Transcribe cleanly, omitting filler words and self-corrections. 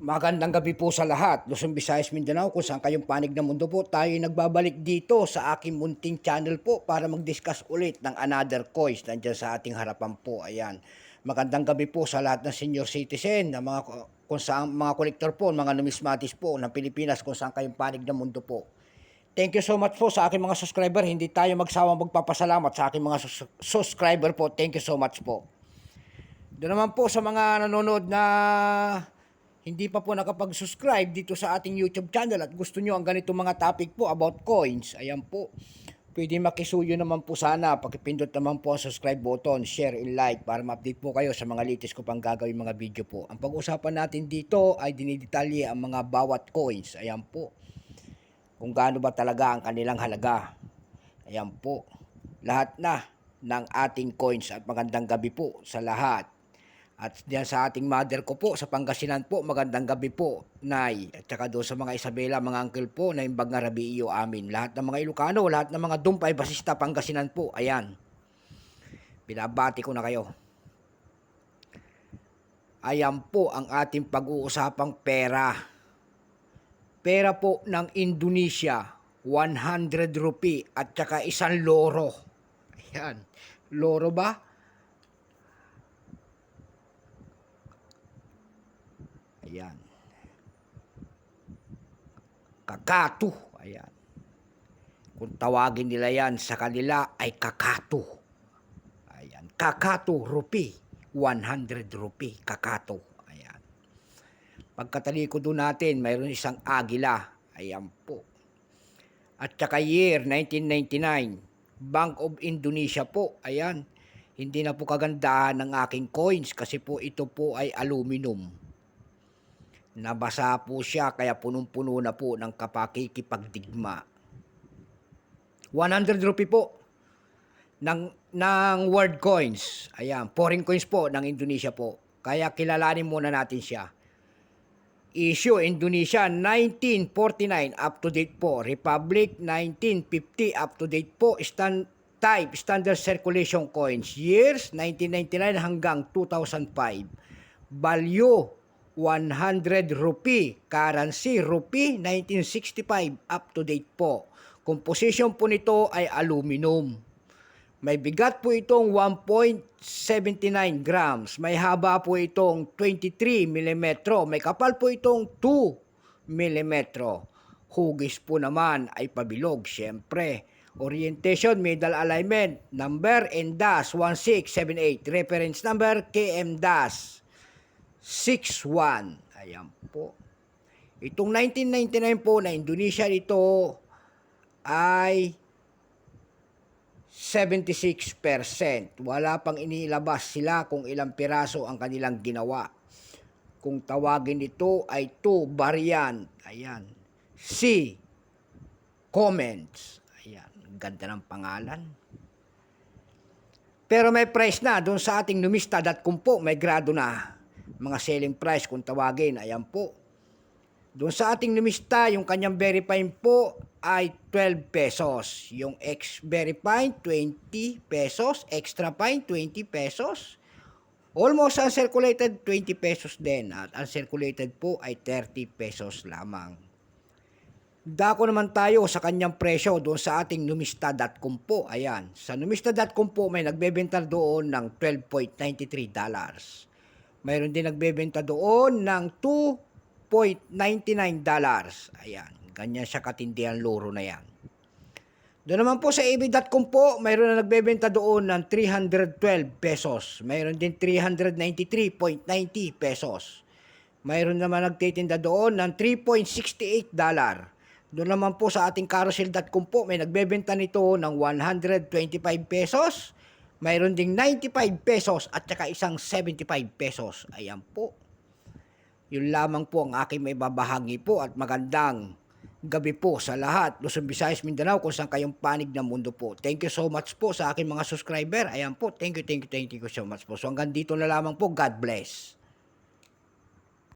Magandang gabi po sa lahat, Luzon, Visayas, Mindanao, kung saan kayong panig ng mundo po. Tayo nagbabalik dito sa aking munting channel po para mag-discuss ulit ng another coins nandiyan sa ating harapan po. Ayan. Magandang gabi po sa lahat ng senior citizen, ng mga kung saan mga kolektor po, mga numismatis po ng Pilipinas, kung saan kayong panig ng mundo po. Thank you so much po sa aking mga subscriber. Hindi tayo magsawang magpapasalamat sa aking mga subscriber po. Thank you so much po. Doon naman po sa mga nanonood na hindi pa po nakapag-subscribe dito sa ating YouTube channel at gusto nyo ang ganitong mga topic po about coins, ayan po. Pwede makisuyo naman po sana, pakipindot naman po ang subscribe button, share and like para ma-update po kayo sa mga latest ko pang gagawin mga video po. Ang pag-usapan natin dito ay dinidetalye ang mga bawat coins, ayan po. Kung gaano ba talaga ang kanilang halaga. Ayan po. Lahat na ng ating coins at magandang gabi po sa lahat. At diyan sa ating mother ko po, sa Pangasinan po, magandang gabi po, Nay. At saka doon sa mga Isabela, mga uncle po, na imbag nga rabi iyo amin. Lahat ng mga Ilocano, lahat ng mga Dumpay, Basista, Pangasinan po, ayan. Binabati ko na kayo. Ayan po ang ating pag-uusapang pera. Pera po ng Indonesia, 100 rupee at saka isang loro. Ayan. Loro ba? Ayan. Kakatu. Ayan. Kung tawagin nila yan sa kanila ay kakatu. Ayan. Kakatu rupee. 100 rupee. Kakatu. Ayan. Pagkatalikod doon natin, mayroon isang agila. Ayan po. At saka year 1999, Bank of Indonesia po. Ayan. Hindi na po kagandahan ng aking coins kasi po ito po ay aluminum. Nabasa po siya kaya punong-puno na po ng kapakikipagdigma. 100 rupee po ng world coins. Ayan, foreign coins po ng Indonesia po. Kaya kilalanin muna natin siya. Issue Indonesia 1949 up to date po. Republic 1950 up to date po. Type standard circulation coins. Years 1999 hanggang 2005. Value 100 rupee, currency rupee 1965 up to date po. Composition po nito ay aluminum. May bigat po itong 1.79 grams. May haba po itong 23 mm. May kapal po itong 2 mm. Hugis po naman ay pabilog, syempre. Orientation, middle alignment, number NDAS 1678. Reference number KM-DAS 61. Ayan po. Itong 1999 po na Indonesia ito ay 76%. Wala pang inilabas sila kung ilang piraso ang kanilang ginawa. Kung tawagin ito ay 2 variant. Ayan. C. Comments. Ayan. Ganda ng pangalan. Pero may price na. Doon sa ating numista.com po, may grado na. Mga selling price kung tawagin, ayan po. Doon sa ating numista, yung kanyang very fine po ay 12 pesos. Yung very fine, 20 pesos. Extra fine, 20 pesos. Almost uncirculated, 20 pesos din. At uncirculated po ay 30 pesos lamang. Dako naman tayo sa kanyang presyo doon sa ating numista.com po. Ayan, sa numista.com po may nagbebenta doon ng $12.93. Mayroon din nagbebenta doon ng $2.99. Ayan, ganyan siya katindi ang loro na yan. Doon naman po sa ab.com po, mayroon na nagbebenta doon ng 312 pesos. Mayroon din 393.90 pesos. Mayroon naman nagtitinda doon ng $3.68. Doon naman po sa ating carousel.com po, may nagbebenta nito ng 125 pesos. Mayroon ding 95 pesos at saka isang 75 pesos. Ayan po. Yun lamang po ang aking may babahagi po at magandang gabi po sa lahat. Luzon, Visayas, Mindanao, kung saan kayong panig ng mundo po. Thank you so much po sa aking mga subscriber. Ayan po. Thank you so much po. So hanggang dito na lamang po. God bless.